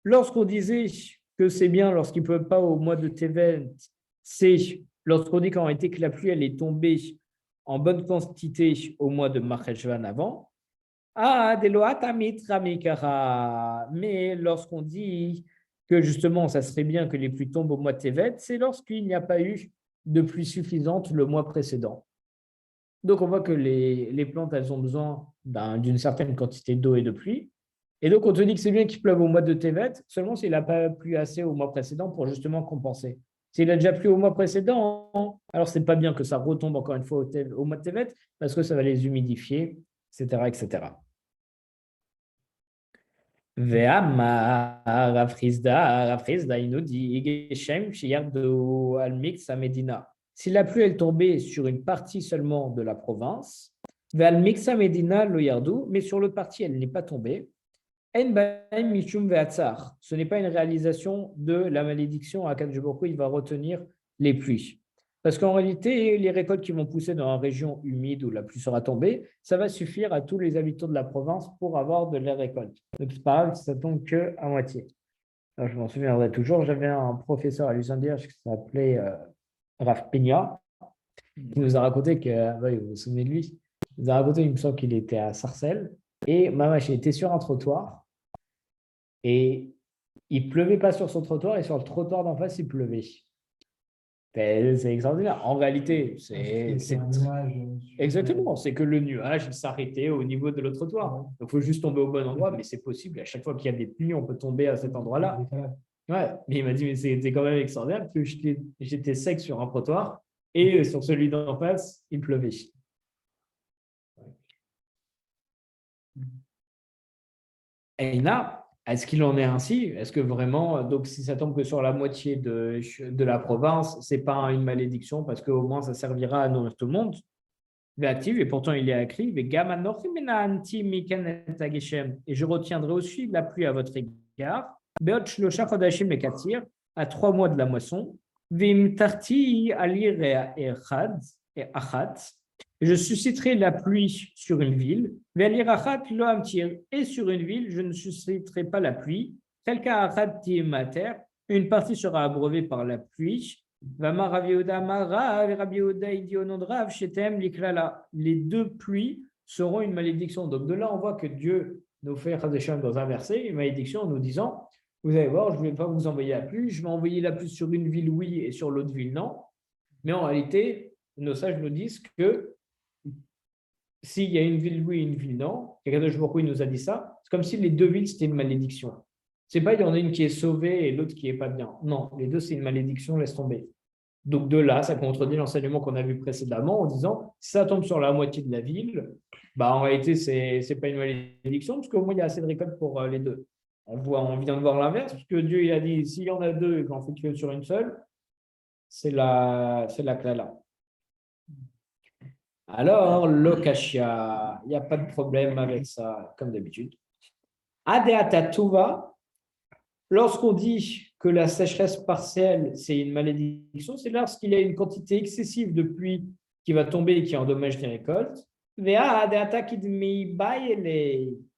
lorsqu'on disait que c'est bien lorsqu'il ne pleut pas au mois de Tevet, c'est lorsqu'on dit qu'en réalité que la pluie elle est tombée en bonne quantité au mois de Marcheshvan avant. Mais lorsqu'on dit que justement ça serait bien que les pluies tombent au mois de Tevet, c'est lorsqu'il n'y a pas eu de pluie suffisante le mois précédent. Donc on voit que les plantes elles ont besoin d'une certaine quantité d'eau et de pluie. Et donc, on te dit que c'est bien qu'il pleuve au mois de Tevet, seulement s'il n'a pas plu assez au mois précédent pour justement compenser. S'il a déjà plu au mois précédent, alors ce n'est pas bien que ça retombe encore une fois au mois de Tevet, parce que ça va les humidifier, etc. etc. Ve'amar Rafrizda, il nous dit Geshem Shiyardo al-Mix à Medina. Si la pluie est tombée sur une partie seulement de la province, Ve'al-Mix à Medina lo yardu, mais sur l'autre partie, elle n'est pas tombée. En ba'em mishum ve'atzar. Ce n'est pas une réalisation de la malédiction à Akadosh Baruch Hu, il va retenir les pluies. Parce qu'en réalité, les récoltes qui vont pousser dans une région humide où la pluie sera tombée, ça va suffire à tous les habitants de la province pour avoir de la récolte. Donc, c'est pas grave, ça tombe qu'à moitié. Alors, je m'en souviendrai toujours, j'avais un professeur à Lusandir qui s'appelait Raph Peña, qui nous a raconté que, ouais, vous vous souvenez de lui, il nous a raconté, il me semble qu'il était à Sarcelles, et ma vache, il était sur un trottoir, et il pleuvait pas sur son trottoir, et sur le trottoir d'en face, il pleuvait. C'est extraordinaire. En réalité, c'est un nuage. exactement. C'est que le nuage s'arrêtait au niveau de l'autre trottoir. Donc, il faut juste tomber au bon endroit, mais c'est possible. À chaque fois qu'il y a des pluies, on peut tomber à cet endroit-là. Ouais, mais il m'a dit, mais c'était quand même extraordinaire parce que j'étais sec sur un trottoir et sur celui d'en face, il pleuvait. Et là, est-ce qu'il en est ainsi? Est-ce que vraiment, donc si ça tombe que sur la moitié de la province, c'est pas une malédiction parce qu'au moins ça servira à nourrir tout le monde? Active, et pourtant il est écrit, et je retiendrai aussi la pluie à votre égard, à 3 mois de la moisson, et je susciterai la pluie sur une ville, et sur une ville, je ne susciterai pas la pluie, une partie sera abreuvée par la pluie, les deux pluies seront une malédiction. Donc de là, on voit que Dieu nous fait dans un verset une malédiction en nous disant, vous allez voir, je ne vais pas vous envoyer la pluie, je vais envoyer la pluie sur une ville, oui, et sur l'autre ville, non. Mais en réalité, nos sages nous disent que s'il y a une ville, oui, et une ville, non, quelqu'un de pourquoi il nous a dit ça, c'est comme si les deux villes, c'était une malédiction. C'est pas il y en a une qui est sauvée et l'autre qui est pas bien. Non, les deux, c'est une malédiction, laisse tomber. Donc de là, ça contredit l'enseignement qu'on a vu précédemment en disant, si ça tombe sur la moitié de la ville, bah, en réalité, ce n'est pas une malédiction, parce qu'au moins, il y a assez de récoltes pour les deux. On vient de voir l'inverse, parce que Dieu il a dit, s'il y en a deux et qu'on fait que sur une seule, c'est la klala. Alors, l'okashia, il n'y a pas de problème avec ça, comme d'habitude. Adeata tuva, lorsqu'on dit que la sécheresse partielle, c'est une malédiction, c'est lorsqu'il y a une quantité excessive de pluie qui va tomber et qui endommage les récoltes.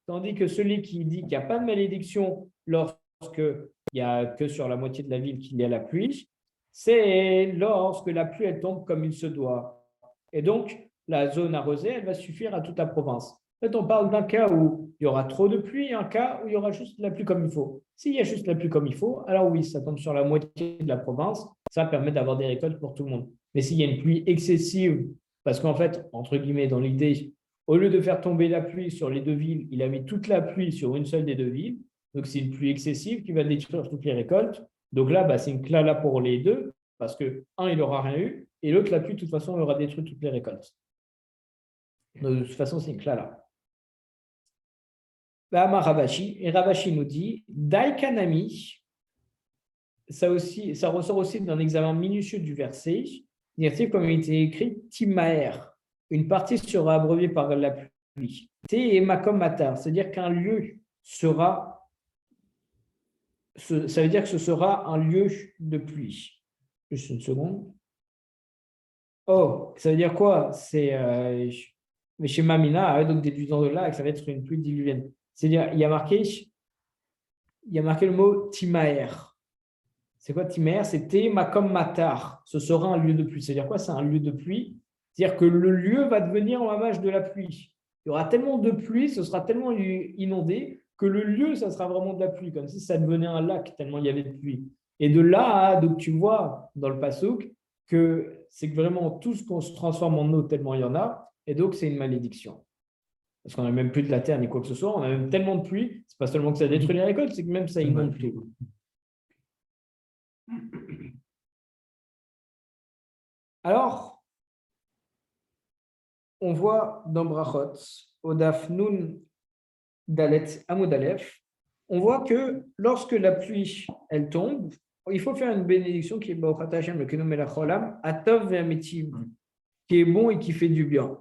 Tandis que celui qui dit qu'il n'y a pas de malédiction lorsqu'il n'y a que sur la moitié de la ville qu'il y a la pluie, c'est lorsque la pluie elle tombe comme il se doit. Et donc, la zone arrosée, elle va suffire à toute la province. En fait, on parle d'un cas où il y aura trop de pluie et un cas où il y aura juste la pluie comme il faut. S'il y a juste la pluie comme il faut, alors oui, ça tombe sur la moitié de la province. Ça permet d'avoir des récoltes pour tout le monde. Mais s'il y a une pluie excessive, parce qu'en fait, entre guillemets, dans l'idée, au lieu de faire tomber la pluie sur les deux villes, il a mis toute la pluie sur une seule des deux villes. Donc, c'est une pluie excessive qui va détruire toutes les récoltes. Donc là, c'est une clala pour les deux, parce que un, il n'aura rien eu, et l'autre, la pluie, de toute façon, il aura détruit toutes les récoltes. Donc, de toute façon, c'est une clala. Ravashi, et Ravashi nous dit, Daikanami, ça ressort aussi d'un examen minutieux du verset, comme il était écrit, Timaer, une partie sera abreuvée par la pluie. Et Makom Matar, c'est-à-dire qu'un lieu sera, ça veut dire que ce sera un lieu de pluie. Juste une seconde. Oh, ça veut dire quoi? C'est chez Mamina, donc déduisant de là que ça va être une pluie diluvienne. C'est-à-dire, il y a marqué le mot Timaer. C'est quoi Timaer? C'était Makom Matar. Ce sera un lieu de pluie. C'est-à-dire quoi? C'est un lieu de pluie. C'est-à-dire que le lieu va devenir l'image de la pluie. Il y aura tellement de pluie, ce sera tellement inondé que le lieu, ça sera vraiment de la pluie, comme si ça devenait un lac, tellement il y avait de pluie. Et de là, donc tu vois dans le Passouk que c'est vraiment tout ce qu'on se transforme en eau, tellement il y en a, et donc c'est une malédiction. Parce qu'on n'a même plus de la terre ni quoi que ce soit, on a même tellement de pluie, c'est pas seulement que ça détruit les récoltes, c'est que même ça inonde tout. Alors, on voit dans Brachot, au Daf Nun Dalet Amud Aleph, on voit que lorsque la pluie, elle tombe, il faut faire une bénédiction qui est Baruch Ata Hashem, le Kenom Melech Haolam, Atov ve'Ametiv, qui est bon et qui fait du bien.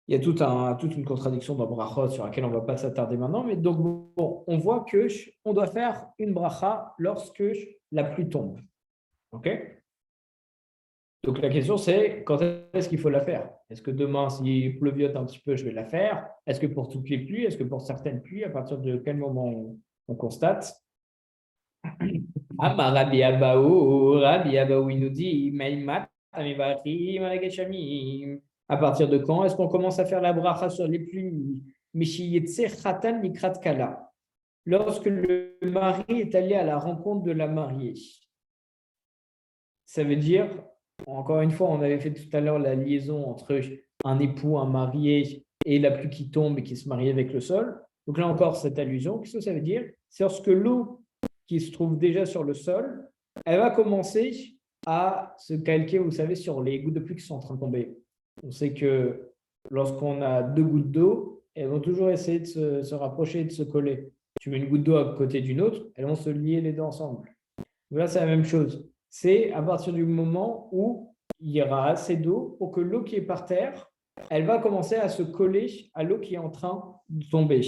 Il y a toute une contradiction dans Brachot sur laquelle on ne va pas s'attarder maintenant, mais donc bon, on voit qu'on doit faire une bracha lorsque la pluie tombe. OK? Donc la question c'est quand est-ce qu'il faut la faire? Est-ce que demain, s'il pleuviote un petit peu, je vais la faire? Est-ce que pour toutes les pluies? Est-ce que pour certaines pluies? À partir de quel moment on constate? Rabbi Abaou, il nous dit Maïmat, Amivachim, Alageshamim. À partir de quand est-ce qu'on commence à faire la bracha sur les pluies? Mishiyetse Khatan Mikrat Kala. Lorsque le mari est allé à la rencontre de la mariée. Ça veut dire, encore une fois, on avait fait tout à l'heure la liaison entre un époux, un marié et la pluie qui tombe et qui se marie avec le sol. Donc là encore, cette allusion, qu'est-ce que ça veut dire? C'est lorsque l'eau qui se trouve déjà sur le sol, elle va commencer à se calquer, vous savez, sur les gouttes de pluie qui sont en train de tomber. On sait que lorsqu'on a deux gouttes d'eau, elles vont toujours essayer de se rapprocher et de se coller. Tu mets une goutte d'eau à côté d'une autre, elles vont se lier les deux ensemble. Là, c'est la même chose. C'est à partir du moment où il y aura assez d'eau pour que l'eau qui est par terre, elle va commencer à se coller à l'eau qui est en train de tomber.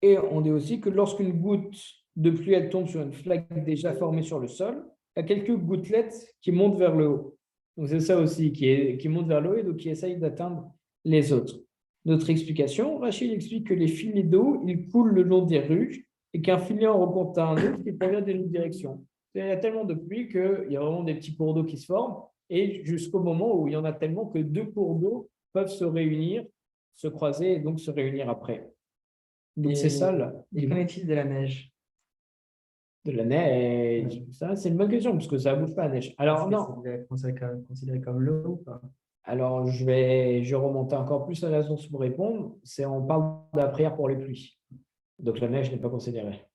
Et on dit aussi que lorsqu'une goutte de pluie elle tombe sur une flaque déjà formée sur le sol, il y a quelques gouttelettes qui montent vers le haut. Donc c'est ça aussi qui monte vers le haut et donc qui essaye d'atteindre les autres. Notre explication, Rachid explique que les filets d'eau, ils coulent le long des rues et qu'un filet en rencontre un autre qui provient d'une direction. Il y a tellement de pluie qu'il y a vraiment des petits cours d'eau qui se forment et jusqu'au moment où il y en a tellement que deux cours d'eau peuvent se réunir, se croiser et donc se réunir après. Donc c'est ça là. Et qu'en est-il de la neige? De la neige, ça c'est une bonne question parce que ça ne bouge pas la neige. Alors non. C'est considéré comme l'eau ou pas? Alors je vais remonter encore plus à la source pour répondre. On parle de la prière pour les pluies. Donc la neige n'est pas considérée.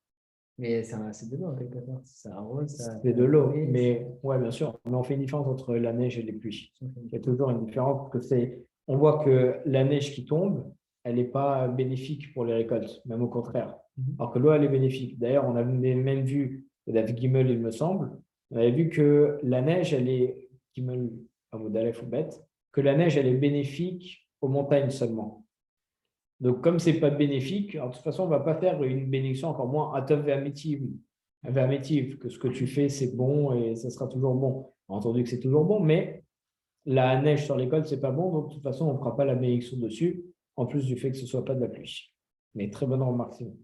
Mais c'est de l'eau en quelque sorte. C'est de l'eau. Mais ouais, bien sûr. Mais on fait une différence entre la neige et les pluies. Il y a toujours une différence parce que on voit que la neige qui tombe, elle n'est pas bénéfique pour les récoltes, même au contraire. Alors que l'eau, elle est bénéfique. D'ailleurs, on avait même vu, David Gimel, il me semble, on avait vu que la neige, elle est, Gimel, Amoudalef ou bête, que la neige, elle est bénéfique aux montagnes seulement. Donc, comme ce n'est pas bénéfique, alors, de toute façon, on ne va pas faire une bénédiction, encore moins atov ve'amétiv, que ce que tu fais, c'est bon et ça sera toujours bon. On a entendu que c'est toujours bon, mais la neige sur l'école, ce n'est pas bon, donc de toute façon, on ne fera pas la bénédiction dessus, en plus du fait que ce ne soit pas de la pluie. Mais très bonne remarque, Simon.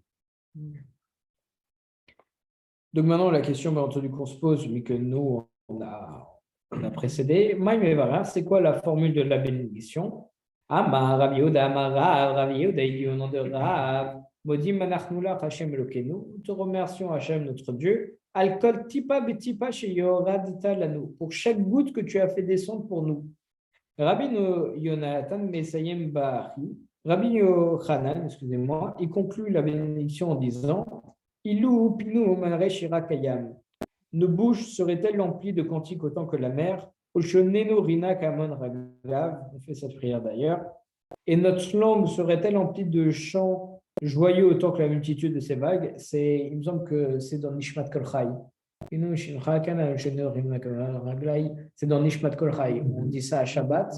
Donc maintenant, la question, bien entendu, qu'on se pose, mais que nous, on a précédé, c'est quoi la formule de la bénédiction? Amar Rabbi Yehuda, Amar Rav, Rabbi Yehuda, il dit au nom de Rav, Modim manachnulach Hashem Elokeinu, nous te remercions Hashem notre Dieu, Al-Kol Tipa Betipa Sheyoradita Lanu, pour chaque goutte que tu as fait descendre pour nous. Rabbi Yonatan Mesayem Bahi, Rabbi Yochanan, excusez-moi, il conclut la bénédiction en disant Ilou Pinu Manre Shira Kayam. Nos bouches seraient-elles emplies de cantiques autant que la mer? Oshoneno Rina Kamon Raglav, on fait cette prière d'ailleurs. Et notre langue serait-elle emplie de chants joyeux autant que la multitude de ces vagues? Il me semble que c'est dans Nishmat Kol Chai. C'est dans Nishmat Kol Chai. On dit ça à Shabbat.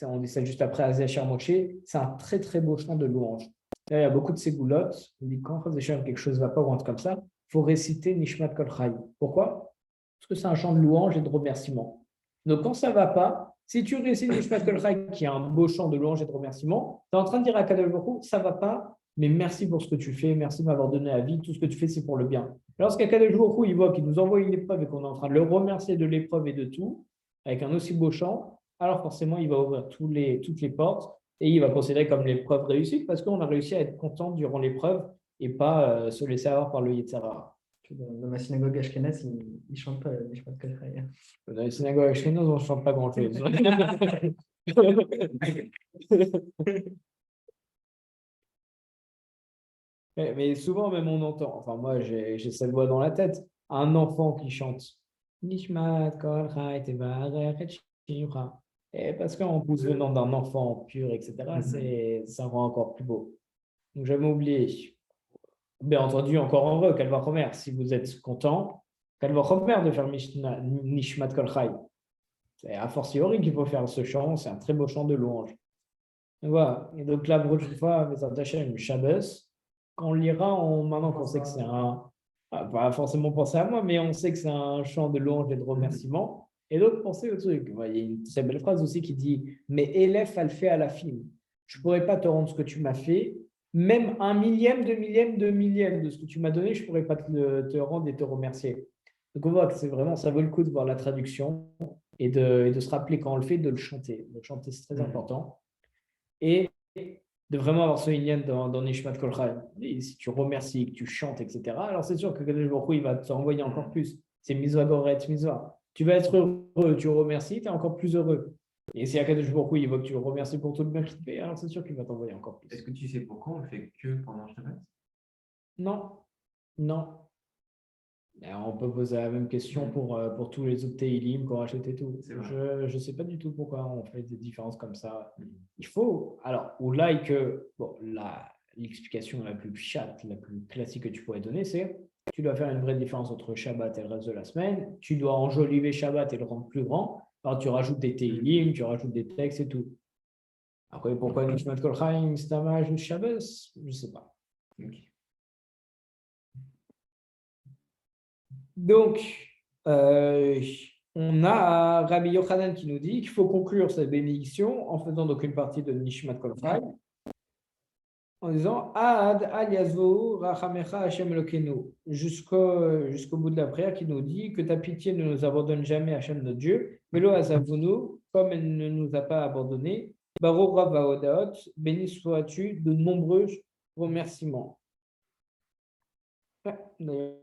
On dit ça juste après Azachar Moshe. C'est un très très beau chant de louange. Là, il y a beaucoup de ségoulottes. On dit quand quelque chose ne va pas ou un truc comme ça, il faut réciter Nishmat Kol Chai. Pourquoi? Parce que c'est un chant de louange et de remerciement. Donc, quand ça ne va pas, si tu récites Nishmat Kol Chai, qui est un beau chant de louange et de remerciement, tu es en train de dire à Kadosh Baruch Hu, ça ne va pas, mais merci pour ce que tu fais, merci de m'avoir donné la vie, tout ce que tu fais, c'est pour le bien. Lorsqu'Akadosh Baruch Hu, il voit qu'il nous envoie une épreuve et qu'on est en train de le remercier de l'épreuve et de tout, avec un aussi beau chant, alors forcément, il va ouvrir toutes les portes et il va considérer comme l'épreuve réussie parce qu'on a réussi à être content durant l'épreuve et pas se laisser avoir par le Yetzer Hara. Dans ma synagogue ashkénaze, ils ne chantent pas les Nishmat Kol Chai. Dans les synagogues ashkénazes, on ne chante pas grand-chose. Mais souvent, même on entend, enfin moi j'ai cette voix dans la tête, un enfant qui chante Nishmat Kol Chai Tevarech et Shimcha. Et parce qu'en plus venant d'un enfant pur, etc., ça rend encore plus beau. Donc, j'avais oublié. Bien entendu, encore heureux, Kalvachomer, si vous êtes content, Kalvachomer de faire Nishmat Kol Chai. C'est a fortiori qu'il faut faire ce chant, c'est un très beau chant de louange. Donc, voilà. Et donc la prochaine fois, Bezrat Hashem, Shabbos, quand on lira, maintenant qu'on sait que c'est un, pas forcément penser à moi, mais on sait que c'est un chant de louange et de remerciement. Et donc, pensez au truc. Il y a une très belle phrase aussi qui dit mais élève al fait à la fin. Je ne pourrais pas te rendre ce que tu m'as fait, même un millième de ce que tu m'as donné, je ne pourrais pas te rendre et te remercier. Donc, on voit que c'est vraiment, ça vaut le coup de voir la traduction et de se rappeler quand on le fait, de le chanter. De le chanter, c'est très important. Et de vraiment avoir ce inyan dans Nishmat Kol Chai. Et si tu remercies, que tu chantes, etc., alors c'est sûr que Kadosh Baruch Hu, il va te renvoyer encore plus. C'est mitzvah goret mitzvah. Tu vas être heureux, tu remercies, tu es encore plus heureux. Et si Kadosh Baruch Hu, il voit que tu le remercies pour tout le bien qu'il te fait, alors c'est sûr qu'il va t'envoyer encore plus. Est-ce que tu sais pourquoi on le fait que pendant Shabbat? Non, non. On peut poser la même question pour tous les autres Teilim qu'on rachète et tout. Je ne sais pas du tout pourquoi on fait des différences comme ça. Il faut, alors, ou là, bon, l'explication la plus chatte, la plus classique que tu pourrais donner, c'est tu dois faire une vraie différence entre Shabbat et le reste de la semaine. Tu dois enjoliver Shabbat et le rendre plus grand. Alors, tu rajoutes des Teilim, tu rajoutes des textes et tout. Après, pourquoi Nishmat Kol Chaim, Stamaj ou Shabbos? Je ne sais pas. Okay. Donc, on a Rabbi Yochanan qui nous dit qu'il faut conclure cette bénédiction en faisant donc une partie de Nishmat Kol Chai, en disant Ad al yazvu rachamecha Hashem Elokeinu, jusqu'au bout de la prière qui nous dit que ta pitié ne nous abandonne jamais, Hashem notre Dieu, Velo azavunu, comme elle ne nous a pas abandonnés, Baruch Rav Haodaot, béni sois-tu de nombreux remerciements. D'ailleurs,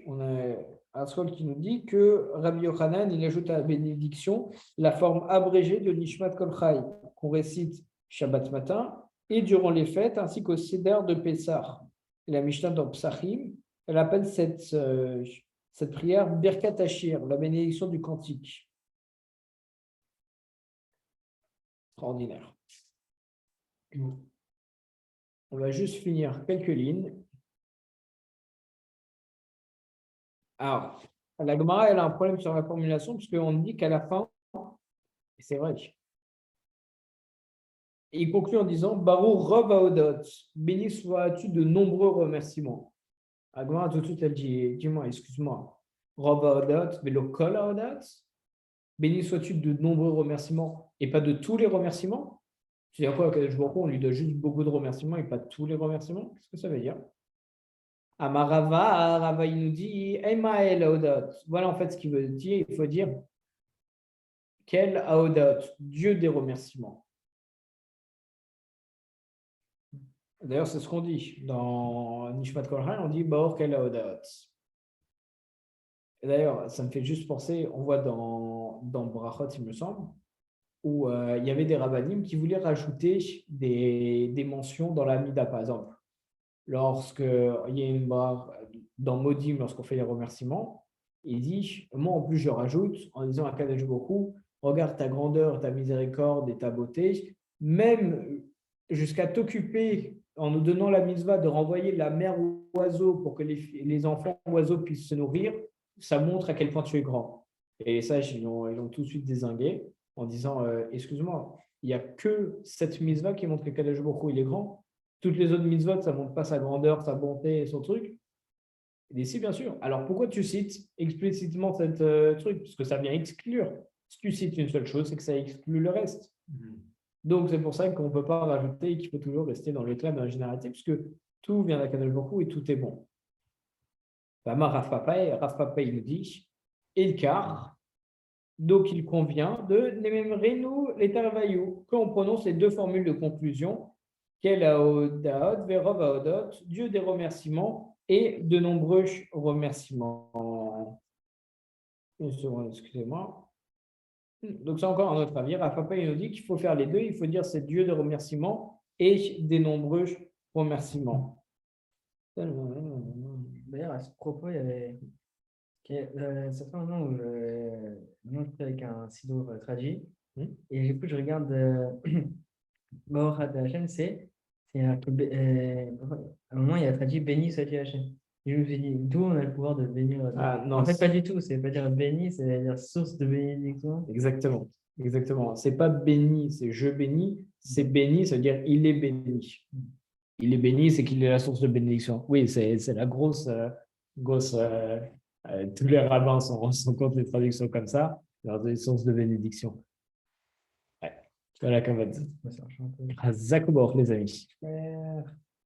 on a Asrol qui nous dit que Rabbi Yochanan, il ajoute à la bénédiction la forme abrégée de Nishmat Kol Chai qu'on récite Shabbat matin et durant les fêtes, ainsi qu'au Seder de Pessah. Et la Mishnah dans Psachim, elle appelle cette prière Birkat Hashir, la bénédiction du cantique. Extraordinaire. On va juste finir quelques lignes. Alors, la Gemara, elle a un problème sur la formulation, puisqu'on dit qu'à la fin, et c'est vrai, il conclut en disant Baruch Rav Haodot, béni sois-tu de nombreux remerciements. La Gemara, tout de suite, elle dit dis-moi, excuse-moi, Rav Haodot, mais le Kol Haodot, béni sois-tu de nombreux remerciements et pas de tous les remerciements. C'est-à-dire quoi, on lui donne juste beaucoup de remerciements et pas tous les remerciements. Qu'est-ce que ça veut dire? Amarava, Rava, il nous dit Emael Haodot. Voilà en fait ce qu'il veut dire. Il faut dire quel Haodot, Dieu des remerciements. D'ailleurs, c'est ce qu'on dit dans Nishmat Kol Chai, on dit Baor quel Haodot. Et d'ailleurs, ça me fait juste penser, on voit dans Brachot, il me semble, où il y avait des rabbanim qui voulaient rajouter des mentions dans la Mida, par exemple. Lorsqu'il y a une barre dans Modim, lorsqu'on fait les remerciements, il dit, moi en plus je rajoute, en disant à Kadosh Baruch Hu, regarde ta grandeur, ta miséricorde et ta beauté, même jusqu'à t'occuper en nous donnant la mitzvah de renvoyer la mère oiseau pour que les enfants oiseaux puissent se nourrir, ça montre à quel point tu es grand. Et ça, ils l'ont tout de suite dézingué en disant, excuse-moi, il n'y a que cette mitzvah qui montre que Kadosh Baruch Hu, il est grand. Toutes les autres mitzvot, ça ne montre pas sa grandeur, sa bonté et son truc. Et si, bien sûr. Alors, pourquoi tu cites explicitement cette truc? Parce que ça vient exclure. Si tu cites une seule chose, c'est que ça exclut le reste. Donc, c'est pour ça qu'on ne peut pas rajouter et qu'il faut toujours rester dans le claim de la généralité, puisque tout vient d'Akadosh Baruch Hu et tout est bon. Rav Papa, il nous dit, Elkar, donc il convient de Nememrenu les Tarvayou, qu'on prononce les deux formules de conclusion. Quel Haodot, Verov Haodot, Dieu des remerciements et de nombreux remerciements. Une seconde, excusez-moi. Donc, c'est encore un autre avis. Rav Papa, il nous dit qu'il faut faire les deux. Il faut dire c'est Dieu des remerciements et des nombreux remerciements. D'ailleurs, à ce propos, il y avait Ok, ça fait un moment où maintenant, je fais avec un sido traduit. Hmm. Et du coup, je regarde Baruch Hashem, c'est à un moment, il a traduit béni soit-tu Hashem. Et je me suis dit, d'où on a le pouvoir de bénir. Ah, non, En fait, pas du tout. C'est pas dire béni, c'est dire source de bénédiction. exactement. Exactement. C'est pas béni, c'est je bénis. C'est béni, ça veut dire il est béni. Il est béni, c'est qu'il est la source de bénédiction. Oui, c'est la grosse tous les rabbins sont contre les traductions comme ça, alors des sources de bénédiction. Ouais. Voilà, comme Ça marche un peu. Zakobor, les amis.